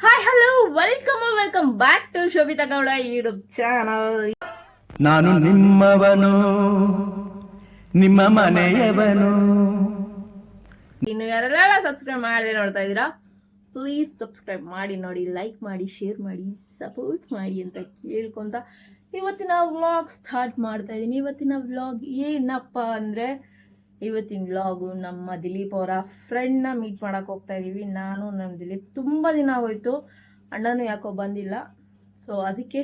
Hi hello welcome back to Shobhita Gowda YouTube channel. ನಾನು ನಿಮ್ಮವನು, ನಿಮ್ಮ ಮನೆಯವನು. ಇನ್ನು ಯಾರೆಲ್ಲ ಸಬ್ಸ್ಕ್ರೈಬ್ ಮಾಡದೆ ನೋಡ್ತಾ ಇದ್ದೀರಾ, ಪ್ಲೀಸ್ ಸಬ್ಸ್ಕ್ರೈಬ್ ಮಾಡಿ ನೋಡಿ, ಲೈಕ್ ಮಾಡಿ, ಶೇರ್ ಮಾಡಿ, ಸಪೋರ್ಟ್ ಮಾಡಿ ಅಂತ ಕೇಳ್ಕೊಂತ ಇವತ್ತಿನ ವ್ಲಾಗ್ ಸ್ಟಾರ್ಟ್ ಮಾಡ್ತಾ ಇದ್ದೀನಿ. ಇವತ್ತಿನ ವ್ಲಾಗ್ ಏನಪ್ಪ ಅಂದರೆ, ಇವತ್ತಿನ ವ್ಲಾಗು ನಮ್ಮ ದಿಲೀಪ್ ಅವರ ಫ್ರೆಂಡ್ನ ಮೀಟ್ ಮಾಡೋಕೆ ಹೋಗ್ತಾ ಇದ್ದೀವಿ. ನಾನು ನಮ್ಮ ದಿಲೀಪ್ ತುಂಬ ದಿನ ಹೋಯ್ತು, ಅಣ್ಣನೂ ಯಾಕೋ ಬಂದಿಲ್ಲ. ಸೊ ಅದಕ್ಕೆ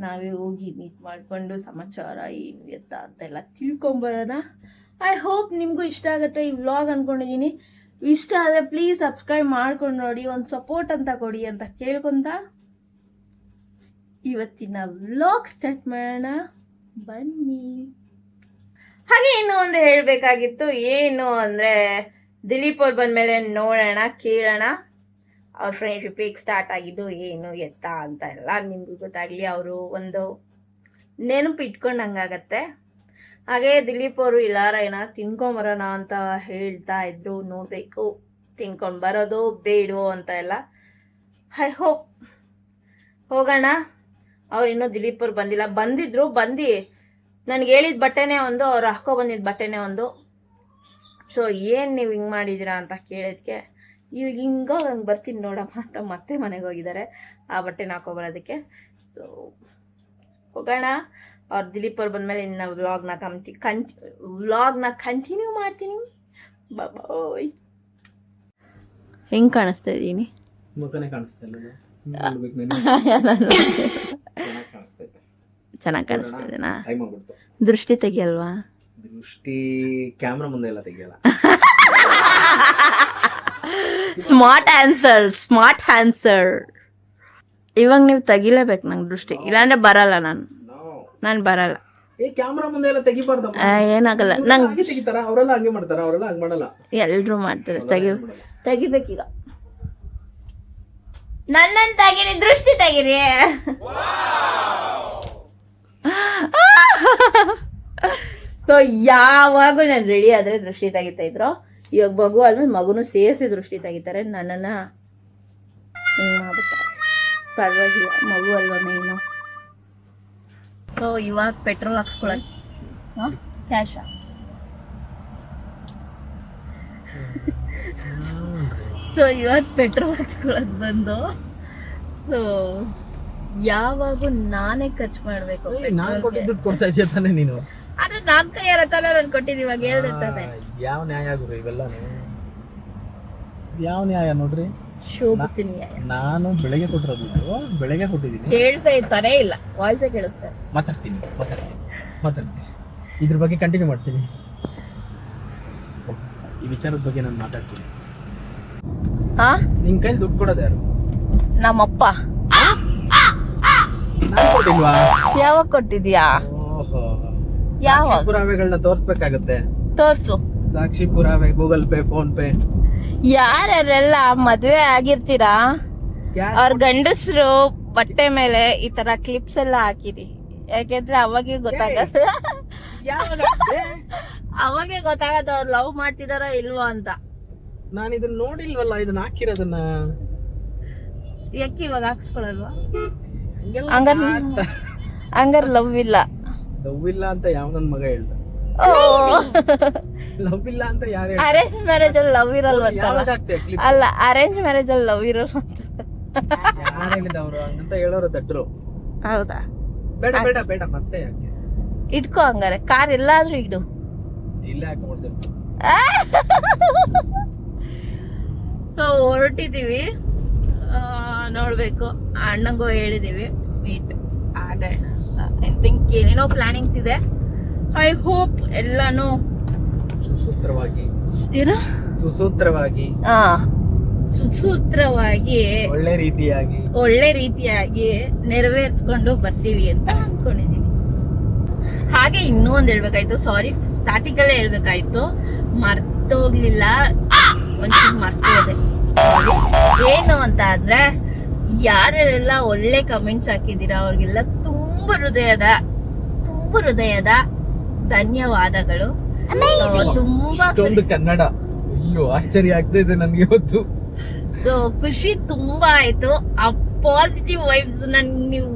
ನಾವೇ ಹೋಗಿ ಮೀಟ್ ಮಾಡಿಕೊಂಡು ಸಮಾಚಾರ ಏನು ಎತ್ತ ಅಂತೆಲ್ಲ ತಿಳ್ಕೊಂಬರೋಣ. ಐ ಹೋಪ್ ನಿಮಗೂ ಇಷ್ಟ ಆಗುತ್ತೆ ಈ ವ್ಲಾಗ್ ಅಂದ್ಕೊಂಡಿದ್ದೀನಿ. ಇಷ್ಟ ಆದರೆ ಪ್ಲೀಸ್ ಸಬ್ಸ್ಕ್ರೈಬ್ ಮಾಡ್ಕೊಂಡು ನೋಡಿ, ಒಂದು ಸಪೋರ್ಟ್ ಅಂತ ಕೊಡಿ ಅಂತ ಕೇಳ್ಕೊತ ಇವತ್ತಿನ ವ್ಲಾಗ್ ಸ್ಟಾರ್ಟ್ ಮಾಡೋಣ ಬನ್ನಿ. ಹಾಗೆ ಇನ್ನೂ ಒಂದು ಹೇಳಬೇಕಾಗಿತ್ತು, ಏನು ಅಂದರೆ ದಿಲೀಪ್ ಅವ್ರು ಬಂದಮೇಲೆ ನೋಡೋಣ, ಕೇಳೋಣ ಅವ್ರ ಫ್ರೆಂಡ್ಶಿಪ್ ಈಗ ಸ್ಟಾರ್ಟ್ ಆಗಿದ್ದು ಏನು ಎತ್ತ ಅಂತ ಎಲ್ಲ ನಿಮಗೂ ಗೊತ್ತಾಗಲಿ, ಅವರು ಒಂದು ನೆನಪು ಇಟ್ಕೊಂಡಂಗಾಗತ್ತೆ. ಹಾಗೆ ದಿಲೀಪ್ ಅವರು ಎಲ್ಲಾರ ಏನಾದ್ರು ತಿನ್ಕೊಂಬರೋಣ ಅಂತ ಹೇಳ್ತಾ ಇದ್ರು, ನೋಡಬೇಕು ತಿನ್ಕೊಂಡು ಬರೋದು ಬೇಡೋ ಅಂತ ಎಲ್ಲ. ಐ ಹೋಪ್ ಹೋಗೋಣ. ಅವ್ರು ಇನ್ನೂ ದಿಲೀಪ್ ಅವ್ರು ಬಂದಿಲ್ಲ, ಬಂದಿದ್ರು ನನಗೆ ಹೇಳಿದ ಬಟ್ಟೆನೇ ಒಂದು, ಅವ್ರು ಹಾಕೋ ಬಂದಿದ್ದ ಬಟ್ಟೆನೇ ಒಂದು. ಸೊ ಏನು ನೀವು ಹಿಂಗೆ ಮಾಡಿದ್ದೀರಾ ಅಂತ ಕೇಳಿದ್ಕೆ ಇವಾಗ ಹಂಗೆ ಬರ್ತೀನಿ ನೋಡಮ್ಮ ಅಂತ ಮತ್ತೆ ಮನೆಗೆ ಹೋಗಿದ್ದಾರೆ ಆ ಬಟ್ಟೆನ ಹಾಕೊಬರೋದಕ್ಕೆ. ಸೊ ಹೋಗೋಣ. ಅವ್ರು ದಿಲೀಪ್ ಅವ್ರು ಬಂದಮೇಲೆ ಇನ್ನು ವ್ಲಾಗ್ನ ಕಂಟಿನ್ಯೂ ಮಾಡ್ತೀನಿ. ಬಾಯ್. ಹೆಂಗೆ ಕಾಣಿಸ್ತಾ ಇದ್ದೀನಿ? ಚೆನ್ನಾಗಿ ಕಾಣಿಸ್ತಾ ಇದೆನಾ? ದೃಷ್ಟಿ ತೆಗಿಯಲ್ವಾ? ದೃಷ್ಟಿ ಕ್ಯಾಮ್ರಾ ಮುಂದೆ ಎಲ್ಲ ತೆಗಿಯಲ್ಲ. Smart answer. ಇವಾಗ ನೀವು ತೆಗಿಲೇಬೇಕು ನಂಗೆ ದೃಷ್ಟಿ, ಇಲ್ಲಾಂದ್ರೆ ಬರಲ್ಲ. ನಾನು ಬರಲ್ಲ. ಕ್ಯಾಮ್ರಾ ಮುಂದೆ ಎಲ್ಲ ತೆಗಿಬಾರ್ದು. ಏನಾಗಲ್ಲ ನಂಗೆ. ತೆಗಿತಾರ ಅವರೆಲ್ಲ ಹಂಗೆ ಮಾಡ್ತಾರ, ಅವರೆಲ್ಲ ಹಂಗೆ ಮಾಡಲ್ಲ. ಎಲ್ರು ಮಾಡ್ತಾರೆ. ತೆಗಿಬೇಕೀಗ. ನನ್ನನ್ನು ತೆಗಿರಿ, ದೃಷ್ಟಿ ತೆಗಿರಿ. ಸೊ ಯಾವಾಗೂ ನಾನು ರೆಡಿ ಆದರೆ ದೃಷ್ಟಿ ತೆಗಿತಾ ಇದ್ರು. ಇವಾಗ ಮಗು ಆದ್ಮೇಲೆ ಮಗುನು ಸೇರಿಸಿ ದೃಷ್ಟಿ ತೆಗಿತಾರೆ. ನನ್ನನ್ನು ಮಾಡ್ಬಿಡ್ತಾರೆ. ಪರವಾಗಿಲ್ಲ, ಮಗು ಅಲ್ವಾ ಮೇನು. ಸೊ ಇವಾಗ ಪೆಟ್ರೋಲ್ ಹಾಕ್ಸ್ಕೊಳಕ್ ಕ್ಯಾಶ. ಸೊ ಇವಾಗ ಪೆಟ್ರೋಲ್ ಹಾಕ್ಸ್ಕೊಳಕ್ ಬಂದು, ಸೊ ಯಾವಾಗೂ ನಾನೇ ಖರ್ಚು ಮಾಡ್ಬೇಕು. ಕೊಡ್ತಾ ಇದೀಯ ತಾನೆ ನೀನು? ಆದ್ರೆ ನಾನ್ ಕೈಯಾರ ತಾನೆ ನಾನು ಕೊಟ್ಟಿದ್ದೀನಿ. ಇವಾಗ ಹೇಳ್ತಾನೆ ಯಾವ ನ್ಯಾಯ ಗುರು ಇವೆಲ್ಲ? ಯಾವ ನ್ಯಾಯ ನೋಡ್ರಿ? ಶೋಭಿತ ನ್ಯಾಯ. ನಾನು ಬೆಳಗ್ಗೆ ಕೊಟ್ಟಿರೋದು, ಬೆಳಗ್ಗೆ ಕೊಟ್ಟಿದ್ದೀನಿ. ಕೇಳಿಸ್ತಾ ಇರ್ತಾನೆ ಇಲ್ಲ, ವಾಯ್ಸೇ ಕೇಳಿಸ್ತಾರೆ. ಮಾತಾಡ್ತೀನಿ. ಇದ್ರ ಬಗ್ಗೆ ಕಂಟಿನ್ಯೂ ಮಾಡ್ತೀನಿ. ಈ ವಿಚಾರದ ಬಗ್ಗೆ ನಾನು ಮಾತಾಡ್ತೀನಿ. ನಿನ್ ಕೈಲಿ ದುಡ್ಡು ಕೊಡೋದು ಯಾರು? ನಮ್ಮಪ್ಪ. ಯಾವಾಗ ಕೊಟ್ಟಿದ್ಯಾ? ಸಾಕ್ಷಿ ಪುರಾವೆಗಳನ್ನ ತೋರ್ಸ್ಬೇಕಾಗತ್ತೆ. ತೋರ್ಸು. ಸಾಕ್ಷಿ ಪುರಾವೆ, ಗೂಗಲ್ ಪೇ, ಫೋನ್ ಪೇ. ಯಾರ್ಯಾರೆಲ್ಲ ಮದ್ವೆ ಆಗಿರ್ತೀರಾ ಅವ್ರ ಗಂಡಸರು ಬಟ್ಟೆ ಮೇಲೆ ಈ ತರ ಕ್ಲಿಪ್ಸ್ ಎಲ್ಲ ಹಾಕಿರಿ. ಯಾಕೆಂದ್ರೆ ಅವಾಗೆ ಗೊತ್ತಾಗತ್ತೆ, ಅವಾಗೆ ಗೊತ್ತಾಗತ್ತೆ ಅವ್ರು ಲವ್ ಮಾಡ್ತಿದಾರೋ ಇಲ್ವೋ ಅಂತ. ನಾನು ಇದನ್ನ ನೋಡಿಲ್ವಲ್ಲ, ಇದನ್ನ ಹಾಕಿರೋದನ್ನ. ಯಾಕೆ ಇವಾಗ ಹಾಕ್ಸ್ಕೊಳಲ್ವಾ? ಹಂಗಾರ ಲವ್ ಇಲ್ಲ. ಲವ್ ಇಲ್ಲ ಅಂತ ಯಾವ ನನ್ ಮಗ ಹೇಳ್ದ? ಲವ್ ಇಲ್ಲ ಅಂತ ಯಾರು? ಅರೇಂಜ್ ಮ್ಯಾರೇಜ್ ಅಲ್ಲಿ ಲವ್ ಇರಲ್ವ? ಅಲ್ಲ, ಅರೇಂಜ್ ಮ್ಯಾರೇಜ್ ಅಲ್ಲಿ ಲವ್ ಇರಲ್ವ ಅಂತ ಯಾರು ಹೇಳಿದವ್ರು? ಹಂಗಂತ ಹೇಳೋರು ದಡ್ರು. ಹೌದಾ? ಬೇಡ ಮತ್ತೆ ಯಾಕೆ ಇಟ್ಕೋ. ಹಂಗಾರೆ ಕಾರ್ ಎಲ್ಲಾದ್ರೂ ಇಡು. ಇಲ್ಲ ಹಾಕೊಂಡ್ಬಿಡ್ತೀನಿ. ಸೊ ಹೊರಟಿದೀವಿ, ನೋಡ್ಬೇಕು. ಅಣ್ಣಂಗೂ ಹೇಳಿದೀವಿ ಮೀಟ್ ಆಗೋಣ. ಐ ಥಿಂಕ್ ಏನೇನೋ ಪ್ಲಾನಿಂಗ್ಸ್ ಇದೆ. ಐ ಹೋಪ್ ಎಲ್ಲಾನು ಸುಸೂತ್ರವಾಗಿ ಒಳ್ಳೆ ರೀತಿಯಾಗಿ ನೆರವೇರಿಸ್ಕೊಂಡು ಬರ್ತೀವಿ ಅಂತ ಅನ್ಕೊಂಡಿದೀನಿ. ಹಾಗೆ ಇನ್ನೂ ಒಂದ್ ಹೇಳ್ಬೇಕಾಯ್ತು, ಸಾರಿ ಸ್ಟಾರ್ಟಿಂಗ್ ಅಲ್ಲೇ ಹೇಳ್ಬೇಕಾಯ್ತು, ಮರ್ತೋಗ್ಲಿಲ್ಲ, ಒಂಚೂರು ಮರ್ತೋದೆ. ಏನು ಅಂತ ಅಂದ್ರೆ, ಯಾರೆಲ್ಲ ಒಳ್ಳೆ ಕಮೆಂಟ್ಸ್ ಹಾಕಿದ್ದೀರಾ ಅವ್ರಿಗೆಲ್ಲ ತುಂಬಾ ಹೃದಯದ ಧನ್ಯವಾದಗಳು. ತುಂಬಾ ಕನ್ನಡ. ಅಯ್ಯೋ ಆಶ್ಚರ್ಯ ಆಗ್ತಾ ಇದೆ ನನ್ಗೆ ಇವತ್ತು. ಸೊ ಖುಷಿ ತುಂಬಾ ಆಯ್ತು. ಆ ಪಾಸಿಟಿವ್ ವೈಬ್ಸ್ ನೀವು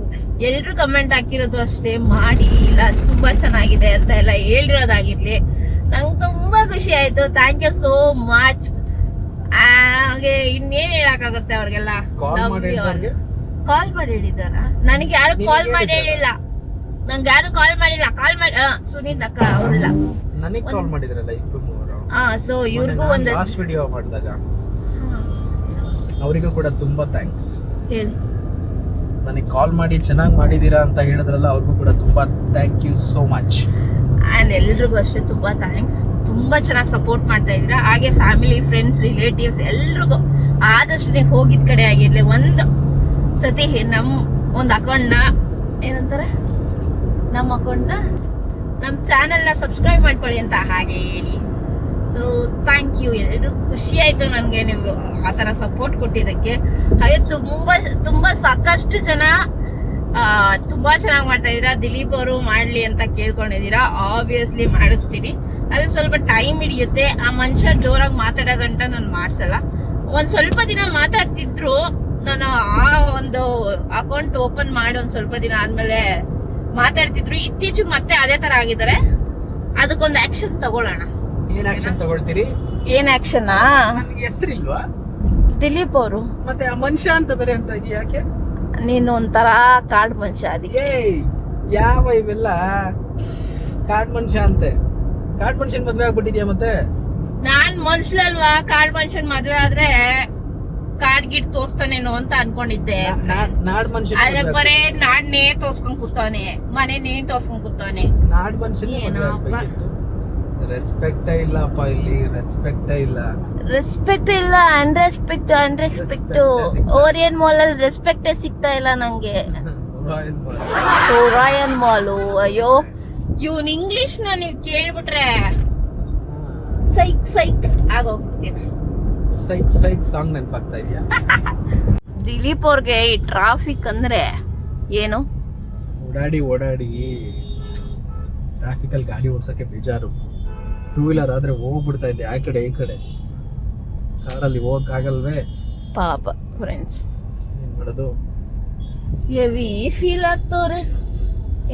ಎಲ್ರು ಕಮೆಂಟ್ ಹಾಕಿರೋದು ಅಷ್ಟೇ, ಮಾಡಿ ಇಲ್ಲ ತುಂಬಾ ಚೆನ್ನಾಗಿದೆ ಅಂತ ಎಲ್ಲ ಹೇಳಿರೋದಾಗಿರ್ಲಿ, ನಂಗೆ ತುಂಬಾ ಖುಷಿ ಆಯ್ತು. Thank you so much. ಹಾಗೆ ಇನ್ನೇನ್ ಹೇಳಕ್ಕಾಗುತ್ತೆ ಅವ್ರಿಗೆಲ್ಲ. ಕಾಲ್ ಮಾಡಿ ಹೇಳಿದಾರ? ನನಗೆ ಯಾರು ಕಾಲ್ ಮಾಡಿ ಹೇಳಿಲ್ಲ, ನಂಗೆ ಯಾರು ಕಾಲ್ ಮಾಡಿಲ್ಲ. ಕಾಲ್ ಮಾಡಿ ಸುನೀತ್ ಅಕ್ಕ ಅವ್ರಲ್ಲ, ನನಗೆ ಕಾಲ್ ಮಾಡಿದ್ರಲ್ಲ ಇಬ್ರು ಮೂವರು. ಸೊ ಇವ್ರಿಗೂ ಒಂದು ಲಾಸ್ಟ್ ವಿಡಿಯೋ ಮಾಡಿದಾಗ ಅವರಿಗೂ ಕೂಡ ತುಂಬಾ ಥ್ಯಾಂಕ್ಸ್. ಹೇಳಿ. ನನಗೆ ಕಾಲ್ ಮಾಡಿ ಚೆನ್ನಾಗಿ ಮಾಡಿದೀರಾ ಅಂತ ಹೇಳಿದ್ರಲ್ಲ, ಅವ್ರಿಗೂ ಕೂಡ ತುಂಬಾ thank you so much. And ಎಲ್ರಿಗೂ ಅಷ್ಟೇ ತುಂಬಾ ಥ್ಯಾಂಕ್ಸ್. ತುಂಬಾ ಚೆನ್ನಾಗಿ ಸಪೋರ್ಟ್ ಮಾಡ್ತಾ ಇದ್ದೀರಾ. ಹಾಗೆ ಫ್ಯಾಮಿಲಿ, ಫ್ರೆಂಡ್ಸ್, ರಿಲೇಟಿವ್ಸ್ ಎಲ್ರಿಗೂ ಆದಷ್ಟು ನೀವು ಹೋಗಿದ್ ಕಡೆ ಆಗಿರ್ಲಿ, ಒಂದು ಸತಿ ಒಂದು ಅಕೌಂಟ್ನ ಏನಂತಾರೆ, ನಮ್ಮ ಅಕೌಂಟ್ನ ನಮ್ಮ ಚಾನೆಲ್ನ ಸಬ್ಸ್ಕ್ರೈಬ್ ಮಾಡ್ಕೊಳ್ಳಿ ಅಂತ ಹಾಗೆ ಹೇಳಿ. So thank you. ಎಲ್ಲರೂ ಖುಷಿ ಆಯ್ತು ನನಗೆ ನೀವು ಆ ಥರ ಸಪೋರ್ಟ್ ಕೊಟ್ಟಿದ್ದಕ್ಕೆ. ಹಾಗೆ ತುಂಬಾ ಸಾಕಷ್ಟು ಜನ ತುಂಬಾ ಚೆನ್ನಾಗಿ ಮಾಡ್ತಾ ಇದ್ದೀರಾ. ದಿಲೀಪ್ ಅವರು ಮಾಡ್ಲಿ ಅಂತ ಕೇಳ್ಕೊಂಡಿದ್ದೀರಾ. ಆಬ್ವಿಯಸ್ಲಿ ಮಾಡಿಸ್ತೀನಿ. ಅದು ಸ್ವಲ್ಪ ಟೈಮ್ ಹಿಡಿಯುತ್ತೆ. ಆ ಮನುಷ್ಯ ಜೋರಾಗಿ ಮಾತಾಡೋ ಗಂಟ ನಾನು ಮಾಡ್ಸಲ್ಲ. ಒಂದ್ ಸ್ವಲ್ಪ ದಿನ ಮಾತಾಡ್ತಿದ್ರು, ನಾನು ಆ ಒಂದು ಅಕೌಂಟ್ ಓಪನ್ ಮಾಡಿ ಒಂದ್ ಸ್ವಲ್ಪ ದಿನ ಆದ್ಮೇಲೆ ಮಾತಾಡ್ತಿದ್ರು. ಇತ್ತೀಚೆಗೆ ಮತ್ತೆ ಅದೇ ತರ ಆಗಿದ್ದಾರೆ. ಅದಕ್ಕೊಂದು ಆಕ್ಷನ್ ತಗೊಳ್ಳೋಣ. ಏನ್ ಆಕ್ಷನ್ ತಗೊಳ್ತೀರಿ? ಏನ್ ಆಕ್ಷನ್? ನನಗೆ ಹೆಸರಿಲ್ವಾ? ದಿಲೀಪ್ ಅವರು ಮತ್ತೆ ಆ ಮನುಷ್ಯ ಅಂತ ಬೇರೆ ಅಂತ ಇದೆಯಾ? ಯಾಕೆ ನೀನು ಒಂಥರ ಕಾರ್ಡ್ ಮನುಷ್ಯ. ಅದಕ್ಕೆ ಯಾವ ಇವೆಲ್ಲ ಕಾರ್ಡ್ ಮನುಷ್ಯ ಅಂತೆ? ಕಾರ್ಡ್ ಮನುಷ್ಯನ್ ಮದ್ವೆ ಆಗ್ಬಿಟ್ಟಿದ್ಯಾ? ಮತ್ತೆ ನಾನ್ ಮನುಷ್ಯಲ್ವಾ? ಕಾರ್ಡ್ ಮನುಷ್ಯನ್ ಮದ್ವೆ ಆದ್ರೆ ಕಾರ್ಡ್ ಗಿಟ್ ತೋರ್ಸ್ತಾನೇನೋ ಅಂತ ಅನ್ಕೊಂಡಿದ್ದೆ. ನಾಡ್ ಮನುಷ್ಯ ಆದ್ರೆ ಬರೇ ನಾಡ್ನೇ ತೋರ್ಸ್ಕೊಂಡ್ ಕೂತವನೆ, ಮನೆನೇ ತೋರ್ಸ್ಕೊಂಡ್ ಕೂತವನೆ. ನಾಡ್ ಮನುಷ್ಯ ರೆಸ್ಪೆಕ್ಟ್ ಇಲ್ಲಪ್ಪ ಇಲ್ಲಿ. ರೆಸ್ಪೆಕ್ಟ್ ಇಲ್ಲ. ಅನ್ರೆಸ್ಪೆಕ್ಟ್. ಓರಿಯನ್ ಮಾಲ್ ಅಲ್ಲಿ ರೆಸ್ಪೆಕ್ಟೇ ಸಿಗ್ತಾ ಇಲ್ಲ ನಂಗೆ. ರಾಯನ್ ಮಾಲು. ಅಯ್ಯೋ, ಇವ್ನ ಇಂಗ್ಲಿಷ್ ನ ನೀವ್ ಕೇಳ್ಬಿಟ್ರೆ ಸೈಕ್ ಆಗೋಗ್ತೀನಿ. ಸೈಕ್ ಸಾಂಗ್ ನೆನಪಾಗ್ತಾ ಇದೆಯಾ? ದಿಲೀಪ್ ಅವ್ರಿಗೆ ಈ ಟ್ರಾಫಿಕ್ ಅಂದ್ರೆ ಏನು? ಓಡಾಡಿ ಟ್ರಾಫಿಕ್ ಅಲ್ಲಿ ಗಾಡಿ ಓಡ್ಸಕ್ಕೆ ಬೇಜಾರು. ಟೂ ವೀಲರ್ ಆದ್ರೆ ಹೋಗ್ಬಿಡ್ತಾ ಇದ್ದೆ ಆ ಕಡೆ ಈ ಕಡೆ. ಕಾರಲ್ಲಿ ಹೋಗಕ್ ಆಗಲ್ವೇ ಪಾಪ ಫ್ರೆಂಡ್ಸ್. ಏನ್ ಮಾಡೋದು? ಹೆವಿ ಫೀಲ್ ಆಗ್ತವ್ರೆ,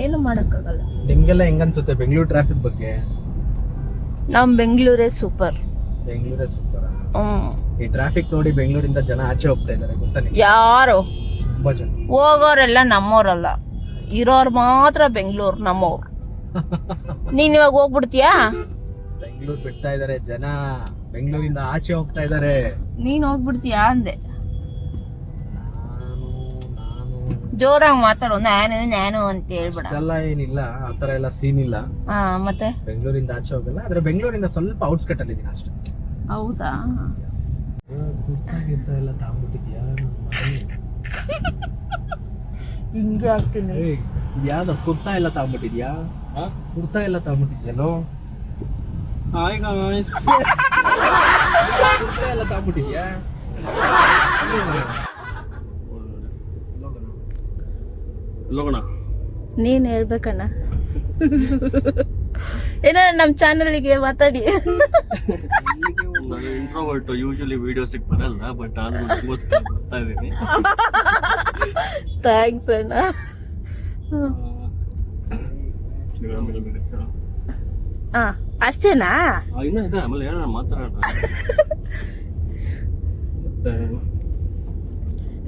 ಏನು ಮಾಡಕ್ಕಾಗಲ್ಲ. ನಿಮ್ಗೆಲ್ಲ ಹೆಂಗನ್ಸುತ್ತೆ ಬೆಂಗಳೂರು ಟ್ರಾಫಿಕ್ ಬಗ್ಗೆ? ನಮ್ ಬೆಂಗಳೂರೇ ಸೂಪರ್. ಬೆಂಗಳೂರೇ ಸೂಪರ್. ಈ ಟ್ರಾಫಿಕ್ ನೋಡಿ ಬೆಂಗಳೂರಿಂದ ಜನ ಆಚೆ ಹೋಗ್ತಾ ಇದಾರೆ, ಗೊತ್ತಾ ನಿಮ್ಗೆ? ಯಾರು ತುಂಬಾ ಜನ. ಹೋಗೋರೆಲ್ಲ ನಮ್ಮವ್ರಲ್ಲ, ಇರೋರು ಮಾತ್ರ ಬೆಂಗಳೂರು ನಮ್ಮವ್ರು. ನೀನ್ ಇವಾಗ ಹೋಗ್ಬಿಡ್ತೀಯಾ? ಬೆಂಗಳೂರು ಬಿಡ್ತಾ ಇದಾರೆ ಜನ, ಬೆಂಗಳೂರಿಂದ ಆಚೆ ಹೋಗ್ತಾ ಇದಾರೆ. ನೀನ್ ಹೋಗ್ಬಿಡ್ತೀಯಾ ಅಂದೆ. ನಾನು ಜೋರಾಗಿ ಮಾತಾಡೋ. ನಾನು ಅಂತ ಹೇಳ್ಬೇಡ. ಅಷ್ಟೆಲ್ಲ ಏನಿಲ್ಲ, ಆತರ ಎಲ್ಲ ಸೀನ್ ಇಲ್ಲ. ಮತ್ತೆ ಬೆಂಗಳೂರಿಂದ ಆಚೆ ಹೋಗಲ್ಲ, ಆದ್ರೆ ಬೆಂಗಳೂರಿಂದ ಸ್ವಲ್ಪ ಔಟ್ಸ್ಕಟ್ ಅಲ್ಲಿ ಇದೀನಿ ಅಷ್ಟೇ. ಹೌದಾ? ಕುರ್ತಾಗಿರ್ತಾ ಎಲ್ಲ ತಾಂಬಿಟ್ಟಿದ್ಯಾ? ಹಿಂಗೆ ಆಗ್ತೀನಿ. ಯಾವ್ದು ಕುರ್ತಾ ಎಲ್ಲ ತಾಂಬಿಟ್ಟಿದ್ಯಾ? ಕುರ್ತಾ ಎಲ್ಲ ತಾಂಬಿಟ್ಟಿದ್ಯಲ್ಲೋ? ಕುರ್ತಾ ಎಲ್ಲ ತಾಂಬಿಟ್ಟಿದ್ಯಾ? ನೀನ್ ಹೇಳ್ಬೇಕಣ್ಣ. ಏನ ನಮ್ ಚಾನಲ್ಗೆ ಮಾತಾಡಿ. ನಾನು ಇಂಟ್ರೋವರ್ಟ್, ಯೂಶುವಲಿ ವಿಡಿಯೋಸಿಗೆ ಬರಲ್ಲ, ಬಟ್ ಆದ್ರೂ ಬರ್ತಾ ಇದೀನಿ. ಥ್ಯಾಂಕ್ಸ್ ಅಣ್ಣ. ಅಷ್ಟೇನಾ? ಇನ್ನೂ ಇದೆ, ಆಮೇಲೆ ಹೇಳೋಣ, ಮಾತಾಡೋಣ.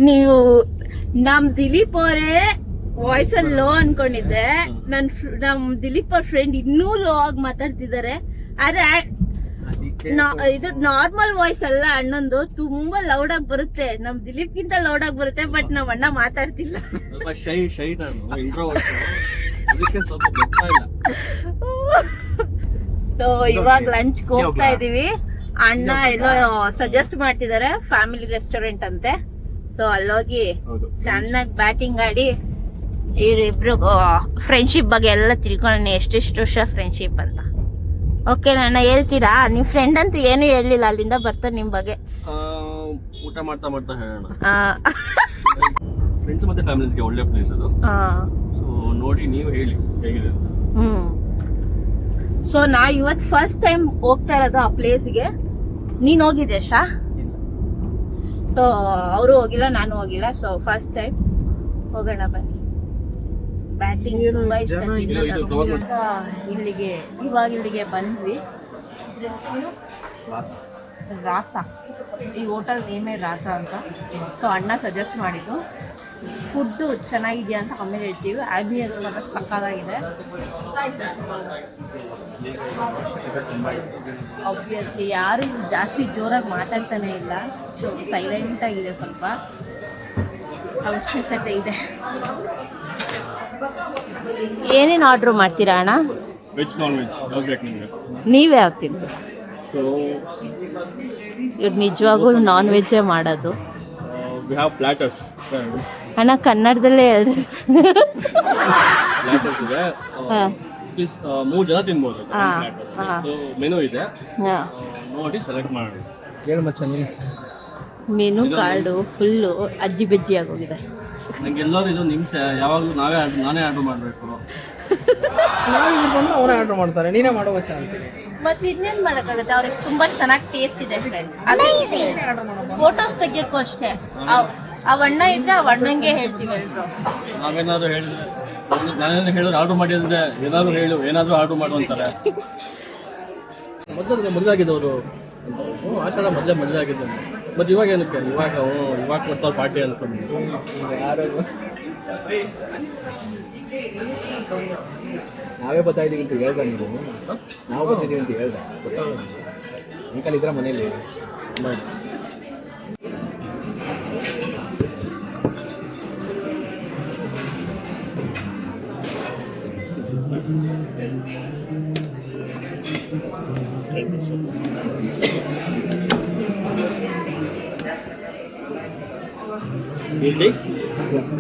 ನೀವು ನಮ್ ದಿಲೀಪ್ ಅವರೇ ವಾಯ್ಸ್ ಅಲ್ಲಿ ಲೋ ಅನ್ಕೊಂಡಿದ್ದೆ. ನಮ್ ದಿಲೀಪ್ ಅವ್ರ ಫ್ರೆಂಡ್ ಇನ್ನೂ ಲೋ ಆಗಿ ಮಾತಾಡ್ತಿದ್ದಾರೆ. ಆದ್ರೆ ಇದು ನಾರ್ಮಲ್ ವಾಯ್ಸ್ ಅಲ್ಲ ಅಣ್ಣಂದು, ತುಂಬಾ ಲೌಡ್ ಆಗಿ ಬರುತ್ತೆ. ನಮ್ ದಿಲೀಪ್ ಗಿಂತ ಲೌಡ್ ಆಗಿ ಬರುತ್ತೆ, ಬಟ್ ನಾವ್ ಅಣ್ಣ ಮಾತಾಡ್ತಿಲ್ಲ. ಸ್ವಲ್ಪ ಶೈ ನಾನು ಇಂಟ್ರೋವರ್ಟ್, ಅದಕ್ಕೆ ಸ್ವಲ್ಪ ಗೊತ್ತಾ ಇಲ್ಲ. ಸೊ ಇವಾಗ ಲಂಚ್ ಹೋಗ್ತಾ ಇದೀವಿ. ಅಣ್ಣ ಎಲ್ಲೋ ಸಜೆಸ್ಟ್ ಮಾಡ್ತಿದ್ದಾರೆ, ಫ್ಯಾಮಿಲಿ ರೆಸ್ಟೋರೆಂಟ್ ಅಂತೆ. ಸೊ ಅಲ್ಲೋಗಿ ಚೆನ್ನಾಗಿ ಬ್ಯಾಟಿಂಗ್ ಆಡಿ ಇವ್ರಿಬ್ರು ಫ್ರೆಂಡ್ಶಿಪ್ ಬಗ್ಗೆ ಎಲ್ಲ ತಿಳ್ಕೊಳ್ಳೋಣ, ಎಷ್ಟೆಷ್ಟು ವರ್ಷ ಫ್ರೆಂಡ್ಶಿಪ್ ಅಂತ. ಓಕೆ ಅಣ್ಣ, ಹೇಳ್ತೀರಾ? ನಿಮ್ ಫ್ರೆಂಡ್ ಅಂತೂ ಏನು ಹೇಳಿಲ್ಲ, ಅಲ್ಲಿಂದ ಬರ್ತಾರೆ ನಿಮ್ ಬಗ್ಗೆ. ಊಟ ಮಾಡ್ತಾ ಹೇಳೋಣ. ಫ್ರೆಂಡ್ಸ್ ಮತ್ತೆ ಫ್ಯಾಮಿಲಿಸ್ಗೆ ಒಳ್ಳೆ ಪ್ಲೇಸ್ ಅದು. ಸೊ ನೋಡಿ ನೀವು ಹೇಳಿ ಹೇಗಿದೆ ಅಂತ. ಸೊ ನಾ ಇವತ್ತು ಫಸ್ಟ್ ಟೈಮ್ ಹೋಗ್ತಾ ಇರೋದು ಆ ಪ್ಲೇಸ್ಗೆ. ನೀನ್ ಹೋಗಿದ್ದೆ ಶಾ? ಸೊ ಅವರು ಹೋಗಿಲ್ಲ, ನಾನು ಹೋಗಿಲ್ಲ. ಸೊ ಫಸ್ಟ್ ಟೈಮ್ ಹೋಗೋಣ ಬನ್ನಿ. ಬ್ಯಾಟಿಂಗ್ ತುಂಬಾ ಇಷ್ಟ ಇಲ್ಲಿಗೆ. ಇಲ್ಲಿಗೆ ಬಂದ್ವಿ. ರಾತ, ಈ ಹೋಟೆಲ್ ನೇಮೇ ರಾತ ಅಂತ. ಸೊ ಅಣ್ಣ ಸಜೆಸ್ಟ್ ಮಾಡಿದ್ದು. ಫುಡ್ಡು ಚೆನ್ನಾಗಿದೆಯಾ ಅಂತ ಆಮೇಲೆ ಹೇಳ್ತೀವಿ. ಆಂಬಿಯನ್ಸ್ ಮಾತ್ರ ಸಕ್ಕತ್ತಾಗಿದೆ. ಆಬ್ವಿಯಸ್ಲಿ ಯಾರು ಜಾಸ್ತಿ ಜೋರಾಗಿ ಮಾತಾಡ್ತಾನೆ ಇಲ್ಲ. ಸೊ ಸೈಲೆಂಟ್ ಆಗಿದೆ, ಸ್ವಲ್ಪ ಅವಶ್ಯಕತೆ ಇದೆ. ಏನೇನು ಆರ್ಡ್ರ್ ಮಾಡ್ತೀರಾ ಅಣ್ಣ? ವೆಜ್ ನಾನ್ ವೆಜ್ ಯಾವ್ದು ಬೇಕು ನಿಮಗೆ? ನೀವೇ ಹಾಕ್ತೀನಿ. ಸೊ ಇವ್ರು ನಿಜವಾಗೂ ನಾನ್ ವೆಜ್ಜೇ ಮಾಡೋದು. We have platters. ಅಣ್ಣ ಕನ್ನಡದಲ್ಲೇ ಹೇಳಿ. ಪ್ಲಾಟರ್ಸ್ ಇದೆ. ಹಾಂ 3 ಜನ ತಿನ್ಬೋದು. ಹಾಂ. ಸೊ ಮೆನು ಇದೆ, ಹಾಂ. ನೋಡಿ ಸೆಲೆಕ್ಟ್ ಮಾಡಿ. ಹೇಳು ಮಚ್ಚ ನೀನು. ಮೆನು ಕಾರ್ಡು ಫುಲ್ಲು ಅಜ್ಜಿ ಬೆಜ್ಜಿ ಆಗೋಗಿದೆ. ನಂಗೆ ಎಲ್ಲರೂ ಇದು ನಿಮಿಷ ಯಾವಾಗಲೂ ನಾನೇ ಆರ್ಡರ್ ಮಾಡಬೇಕು. ನಾವು ಇಲ್ಲಿ ಬಂದು ಅವರೇ ಆರ್ಡರ್ ಮಾಡ್ತಾರೆ, ನೀನೇ ಮಾಡೋ ಮಚ್ಚ ಅಂತೀನಿ. ಮತ್ತೆ ಇನ್ನೇನು ಮಾಡೋಕ್ಕಾಗುತ್ತೆ? ಅವ್ರಿಗೆ ತುಂಬಾ ಚೆನ್ನಾಗಿ ಟೇಸ್ಟ್ ಇದೆ ಫ್ರೆಂಡ್ಸ್. ಫೋಟೋಸ್ ತೆಗಿಯೋಕ್ಕೂ ಅಷ್ಟೇ. ಆ ಅಣ್ಣ ಇದ್ರೆ ಆ ಅಣ್ಣಂಗೆ ಹೇಳ್ತೀವಿ ಎಲ್ರು. ನಾವೇನಾದ್ರು ಹೇಳಿದ್ರೆ, ನಾನೇನು ಹೇಳಿದ್ರೆ ಆರ್ಡರ್ ಮಾಡಿ ಅಂದ್ರೆ ಏನಾದರೂ ಆರ್ಡರ್ ಮಾಡು ಅಂತಾರೆ. ಮದುವೆ ಆಗಿದ್ದವರು ಆಷಾಢ ಮದುವೆ ಆಗಿದ್ದು. ಮತ್ತು ಇವಾಗ ಏನಕ್ಕೆ ಇವಾಗ ಬರ್ತಾರೆ ಪಾರ್ಟಿ ಅನ್ಕೊಂಡು ಯಾರು ನಾವೇ ಬರ್ತಾಯಿದ್ದೀವಿ ಅಂತ ಹೇಳ್ದ ನೀವು? ನಾವು ಬರ್ತಿದ್ದೀವಿ ಅಂತ ಹೇಳ್ದ ಅಂಕಲ್ ಇದ್ರ ಮನೇಲಿ ಇಲ್ಲಿ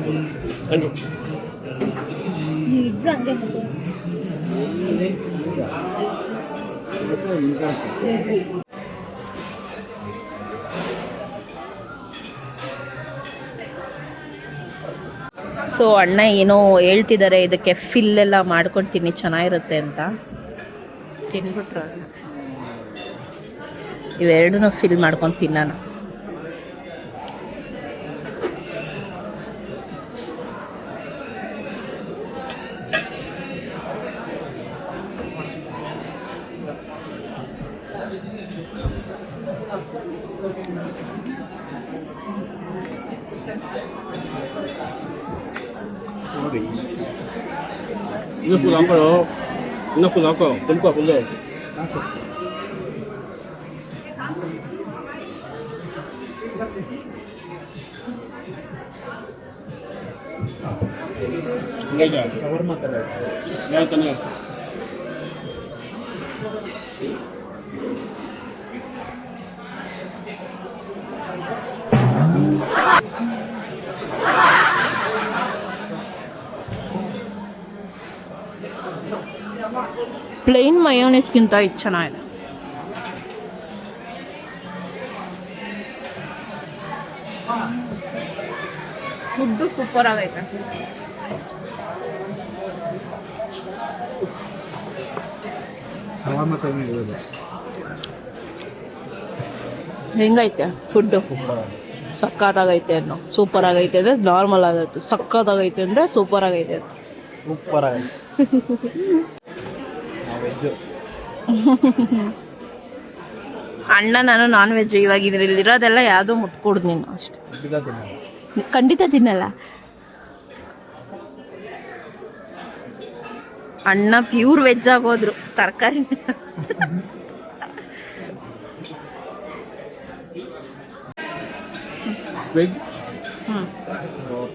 ಇಬ್ರು ಹಂಗೆ ಸೊ ಅಣ್ಣ ಏನೋ ಹೇಳ್ತಿದ್ದಾರೆ, ಇದಕ್ಕೆ ಫಿಲ್ ಎಲ್ಲ ಮಾಡ್ಕೊಂಡು ತಿನ್ನಿ ಚೆನ್ನಾಗಿರುತ್ತೆ ಅಂತ. ತಿನ್ಬಿಟ್ರು ಇವೆರಡೂ ಫಿಲ್ ಮಾಡ್ಕೊಂಡು ತಿನ್ನೋಣ. ಇನ್ನೂ ಫುಲ್ ಹಾಕೋ ತುಂಬ ಫುಲ್ಲು. ಶವರ್ಮ ಥರ ಹೇಳ್ತಾನೆ. ಪ್ಲೇನ್ ಮಯೋನೈಸ್ಗಿಂತ ಇದು ಚೆನ್ನಾಗಿದೆ. ಫುಡ್ಡು ಸೂಪರ್ ಆಗೈತೆ. ಶವರ್ಮ ಥರ ಇರೋದು ಹೆಂಗೈತೆ ಫುಡ್ಡು? ಸಕ್ಕತ್ತಾಗೈತೆ ಅನ್ನೋ. ಸೂಪರ್ ಆಗೈತೆ ಅಂದರೆ ನಾರ್ಮಲ್ ಆಗೈತೆ, ಸಕ್ಕತ್ತಾಗೈತೆ ಅಂದರೆ ಸೂಪರ್ ಆಗೈತೆ. ಸೂಪರ್ ಆಗಿ ವೆಜ್ಜು. ಅಣ್ಣ ನಾನು ನಾನ್ ವೆಜ್. ಇವಾಗ ಇದ್ರಲ್ಲಿರೋದೆಲ್ಲ ಯಾವುದೋ ಮುಟ್ಕೊಡ್ದು ನೀನು ಅಷ್ಟೆ. ಖಂಡಿತ ತಿನ್ನಲ್ಲ. ಅಣ್ಣ ಪ್ಯೂರ್ ವೆಜ್ ಆಗೋದ್ರು, ತರಕಾರಿ ಸ್ಕ್ವಿಡ್,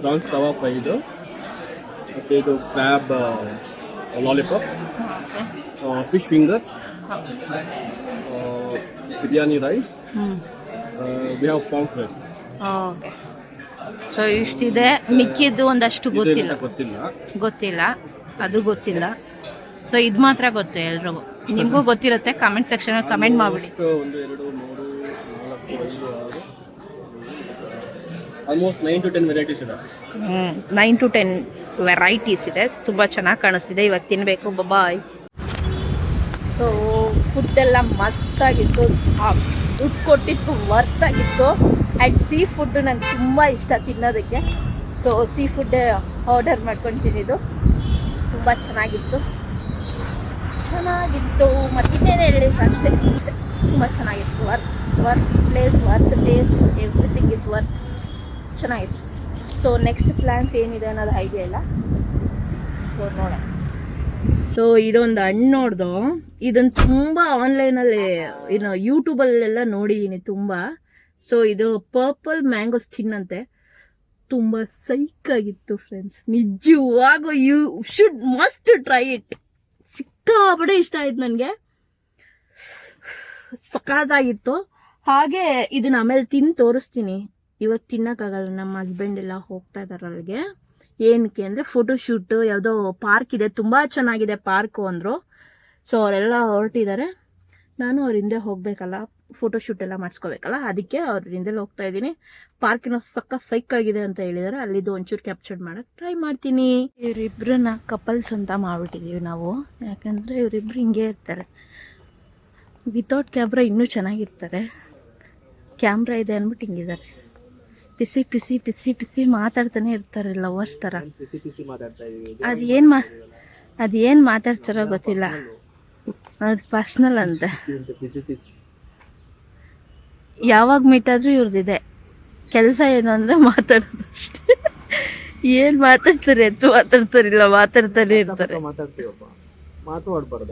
ಪ್ರಾನ್ಸ್ ತವಾ ಫ್ರೈ ಇದು, ಮತ್ತು ಇದು crab lollipop, fish fingers, biryani rice, we have pomfret. Okay. So ಇಷ್ಟಿದೆ. ಮಿಕ್ಕಿದ್ದು ಒಂದಷ್ಟು ಗೊತ್ತಿಲ್ಲ, ಅದು ಗೊತ್ತಿಲ್ಲ. ಸೊ ಇದು ಮಾತ್ರ ಗೊತ್ತು ಎಲ್ರಿಗೂ. ನಿಮಗೂ ಗೊತ್ತಿರುತ್ತೆ, ಕಮೆಂಟ್ ಸೆಕ್ಷನಲ್ಲಿ ಕಮೆಂಟ್ ಮಾಡಿಬಿಡಿ. 1 2 3 4 5 6 ಆಲ್ಮೋಸ್ಟ್ 9 to 10 ವೆರೈಟೀಸ್ ಇದೆ. 9 to 10 ವೆರೈಟೀಸ್ ಇದೆ. ತುಂಬ ಚೆನ್ನಾಗಿ ಕಾಣಿಸ್ತಿದೆ. ಇವಾಗ ತಿನ್ನಬೇಕು. ಬಾಯ್. ಸೊ ಫುಡ್ಡೆಲ್ಲ ಮಸ್ತಾಗಿತ್ತು. ದುಡ್ಡು ಕೊಟ್ಟಿದ್ದು ವರ್ತ್ ಆಗಿತ್ತು. ಆ್ಯಂಡ್ ಸೀ ಫುಡ್ ನಂಗೆ ತುಂಬ ಇಷ್ಟ ತಿನ್ನೋದಕ್ಕೆ. ಸೊ ಸೀ ಫುಡ್ ಆರ್ಡರ್ ಮಾಡ್ಕೊಂಡು ತಿಂದಿದ್ದು ತುಂಬ ಚೆನ್ನಾಗಿತ್ತು. ಮತ್ತಿನ್ನೇನು ಹೇಳಿ ಅಷ್ಟೇ, ತುಂಬ ಚೆನ್ನಾಗಿತ್ತು. Worth place, worth taste, everything is worth. ಚೆನ್ನಾಗಿತ್ತು. ಸೊ ನೆಕ್ಸ್ಟ್ ಪ್ಲ್ಯಾನ್ಸ್ ಏನಿದೆ ಅನ್ನೋದು ಐಡಿಯಾ ಇಲ್ಲ. ಸೊ ನೋಡೋಣ. ಸೊ ಇದೊಂದು ಹಣ್ಣು ನೋಡ್ದು, ಇದನ್ನು ತುಂಬ ಆನ್ಲೈನಲ್ಲಿ ಯೂಟ್ಯೂಬಲ್ಲೆಲ್ಲ ನೋಡಿದ್ದೀನಿ ತುಂಬ. ಸೊ ಇದು ಪರ್ಪಲ್ ಮ್ಯಾಂಗೋ ಸ್ಕಿನ್ ಅಂತೆ, ತುಂಬ ಸೈಕಾಗಿತ್ತು ಫ್ರೆಂಡ್ಸ್. ನಿಜವಾಗೂ you should must try it. ಸಿಕ್ಕಾಪಟ್ಟೆ ಇಷ್ಟ ಆಯ್ತು ನನಗೆ, ಸಖತ್ತಾಗಿತ್ತು. ಹಾಗೆ ಇದನ್ನ ಆಮೇಲೆ ತಿಂದು ತೋರಿಸ್ತೀನಿ. ಇವತ್ತು ತಿನ್ನೋಕ್ಕಾಗಲ್ಲ, ನಮ್ಮ ಹಸ್ಬೆಂಡ್ ಎಲ್ಲ ಹೋಗ್ತಾ ಇದ್ದಾರೆ ಅಲ್ಲಿಗೆ. ಏನಕ್ಕೆ ಅಂದರೆ ಫೋಟೋಶೂಟು, ಯಾವುದೋ ಪಾರ್ಕ್ ಇದೆ, ತುಂಬ ಚೆನ್ನಾಗಿದೆ ಪಾರ್ಕು ಅಂದರು. ಸೊ ಅವರೆಲ್ಲ ಹೊರಟಿದ್ದಾರೆ, ನಾನು ಅವ್ರ ಹಿಂದೆ ಹೋಗಬೇಕಲ್ಲ, ಫೋಟೋಶೂಟ್ ಎಲ್ಲ ಮಾಡಿಸ್ಕೋಬೇಕಲ್ಲ, ಅದಕ್ಕೆ ಅವ್ರ ಹಿಂದೆಲ್ಲ ಹೋಗ್ತಾ ಇದ್ದೀನಿ. ಪಾರ್ಕಿನ ಸೈಕಾಗಿದೆ ಅಂತ ಹೇಳಿದ್ದಾರೆ, ಅಲ್ಲಿದ್ದು ಒಂಚೂರು ಕ್ಯಾಪ್ಚರ್ ಮಾಡೋಕ್ಕೆ ಟ್ರೈ ಮಾಡ್ತೀನಿ. ಇವರಿಬ್ಬರನ್ನ ಕಪಲ್ಸ್ ಅಂತ ಮಾಡ್ಬಿಟ್ಟಿದ್ದೀವಿ ನಾವು, ಯಾಕಂದರೆ ಇವರಿಬ್ರು ಹಿಂಗೆ ಇರ್ತಾರೆ. ವಿತೌಟ್ ಕ್ಯಾಮ್ರಾ ಇನ್ನೂ ಚೆನ್ನಾಗಿರ್ತಾರೆ, ಕ್ಯಾಮ್ರಾ ಇದೆ ಅಂದ್ಬಿಟ್ಟು ಹಿಂಗಿದ್ದಾರೆ. ಪಿಸಿ ಪಿಸಿ ಪಿಸಿ ಪಿಸಿ ಮಾತಾಡ್ತಾನೆ ಇರ್ತಾರೆ, ಲವರ್ಸ್ ಥರ. ಪಿಸಿ ಮಾತಾಡ್ತಾ ಇದೀವಿ. ಅದೇನು ಮಾತಾಡ್ತಾರೋ ಗೊತ್ತಿಲ್ಲ, ಅದು ಪರ್ಸ್ನಲ್ ಅಂತೆ. ಯಾವಾಗ ಮೀಟ್ ಆದರೂ ಇವ್ರದ್ದಿದೆ ಕೆಲಸ. ಏನು ಅಂದರೆ ಮಾತಾಡೋದು ಅಷ್ಟೇ. ಏನು ಮಾತಾಡ್ತಾರೆ, ಮಾತಾಡ್ತಾರಿಲ್ಲ, ಮಾತಾಡ್ತಾನೆ ಇರ್ತಾರೆ. ಮಾತಾಡ್ತೀವಪ್ಪ, ಮಾತಾಡ್ಬಾರ್ದ.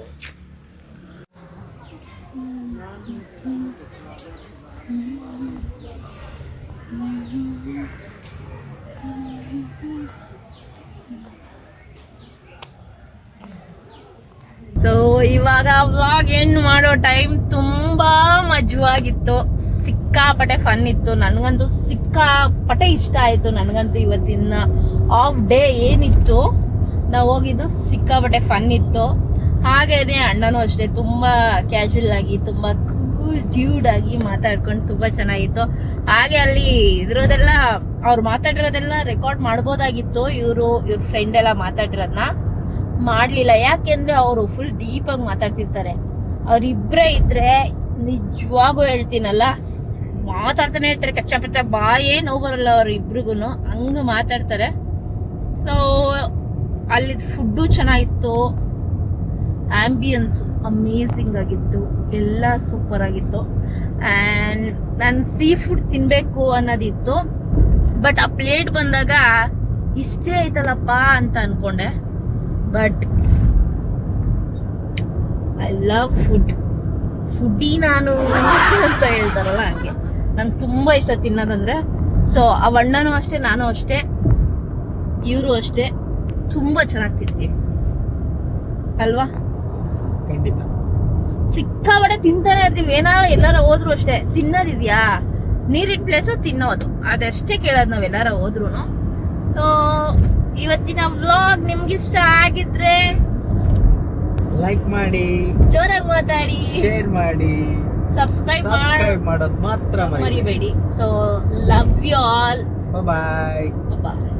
ಸೊ ಇವಾಗ ವ್ಲಾಗ್ ಎಂಡ್ ಮಾಡೋ ಟೈಮ್. ತುಂಬಾ ಮಜವಾಗಿತ್ತು, ಸಿಕ್ಕಾಪಟ್ಟೆ ಫನ್ ಇತ್ತು. ನನಗಂತೂ ಸಿಕ್ಕಾಪಟ್ಟೆ ಇಷ್ಟ ಆಯ್ತು. ನನಗಂತೂ ಇವತ್ತಿನ ಆಫ್ ಡೇ ಏನಿತ್ತು ನಾವು ಹೋಗಿದ್ದು ಸಿಕ್ಕಾಪಟ್ಟೆ ಫನ್ ಇತ್ತು. ಹಾಗೇನೆ ಅಣ್ಣನೂ ಅಷ್ಟೇ, ತುಂಬಾ ಕ್ಯಾಶುವಲ್ ಆಗಿ, ತುಂಬಾ ಕೂಲ್ ಡ್ಯೂಡ್ ಆಗಿ ಮಾತಾಡ್ಕೊಂಡು ತುಂಬಾ ಚೆನ್ನಾಗಿತ್ತು. ಹಾಗೆ ಅಲ್ಲಿ ಇದ್ರೋದೆಲ್ಲ, ಅವ್ರು ಮಾತಾಡಿರೋದೆಲ್ಲ ರೆಕಾರ್ಡ್ ಮಾಡ್ಬೋದಾಗಿತ್ತು. ಇವ್ರ ಫ್ರೆಂಡ್ ಎಲ್ಲ ಮಾತಾಡಿರೋದನ್ನ ಮಾಡ್ಲಿಲ್ಲ, ಯಾಕೆಂದ್ರೆ ಅವರು ಫುಲ್ ಡೀಪ್ ಆಗಿ ಮಾತಾಡ್ತಿರ್ತಾರೆ. ಅವ್ರಿಬ್ರೇ ಇದ್ರೆ ನಿಜವಾಗೂ ಹೇಳ್ತೀನಲ್ಲ, ಮಾತಾಡ್ತಾನೆ ಇರ್ತಾರೆ, ಕಚ್ಚ ಪಚ್ಚ, ಬಾಯೇ ನೋವು ಬರಲ್ಲ ಅವ್ರಿಬ್ರಿಗೂ, ಹಂಗ ಮಾತಾಡ್ತಾರೆ. ಸೊ ಅಲ್ಲಿ ಫುಡ್ಡು ಚೆನ್ನಾಗಿತ್ತು, ಆಂಬಿಯನ್ಸ್ ಅಮೇಝಿಂಗ್ ಆಗಿತ್ತು, ಎಲ್ಲ ಸೂಪರ್ ಆಗಿತ್ತು. ಆ್ಯಂಡ್ ನಾನು ಸೀ ಫುಡ್ ತಿನ್ಬೇಕು ಅನ್ನೋದಿತ್ತು. ಬಟ್ ಆ ಪ್ಲೇಟ್ ಬಂದಾಗ ಇಷ್ಟೇ ಐತಲ್ಲಪ್ಪ ಅಂತ ಅನ್ಕೊಂಡೆ. ಬಟ್ ಐ ಲವ್ ಫುಡ್ಡಿ ನಾನು ಅಂತ ಹೇಳ್ತಾರಲ್ಲ ಹಂಗೆ, ನಂಗೆ ತುಂಬ ಇಷ್ಟ ತಿನ್ನೋದಂದ್ರೆ. ಸೊ ಆ ಅಣ್ಣನೂ ಅಷ್ಟೇ, ನಾನು ಅಷ್ಟೇ, ಇವರು ಅಷ್ಟೇ, ತುಂಬ ಚೆನ್ನಾಗಿ ತಿಂತೀವಿ ಅಲ್ವಾ? ಖಂಡಿತ ಸಿಕ್ಕಾಪಟ್ಟೆ ತಿಂತಾನೆ ಇರ್ತೀವಿ. ಏನಾರು ಎಲ್ಲಾರ ಹೋದ್ರು ಅಷ್ಟೇ, ತಿನ್ನೋದಿದ್ಯಾ, ನೀರಿನ ಪ್ಲೇಸು ತಿನ್ನೋದು, ಅದಷ್ಟೇ ಕೇಳೋದು ನಾವೆಲ್ಲಾರ ಹೋದ್ರು. ಸೊ ಇವತ್ತಿನ ವ್ಲಾಗ್ ನಿಮ್ಗಿಷ್ಟ ಆಗಿದ್ರೆ ಲೈಕ್ ಮಾಡಿ, ಜೋರಾಗಿ ಮಾತಾಡಿ, ಶೇರ್ ಮಾಡಿ, ಸಬ್ಸ್ಕ್ರೈಬ್ ಮಾಡೋದು ಮಾತ್ರ ಮರಿಬೇಡಿ. So love you all, bye. Bye.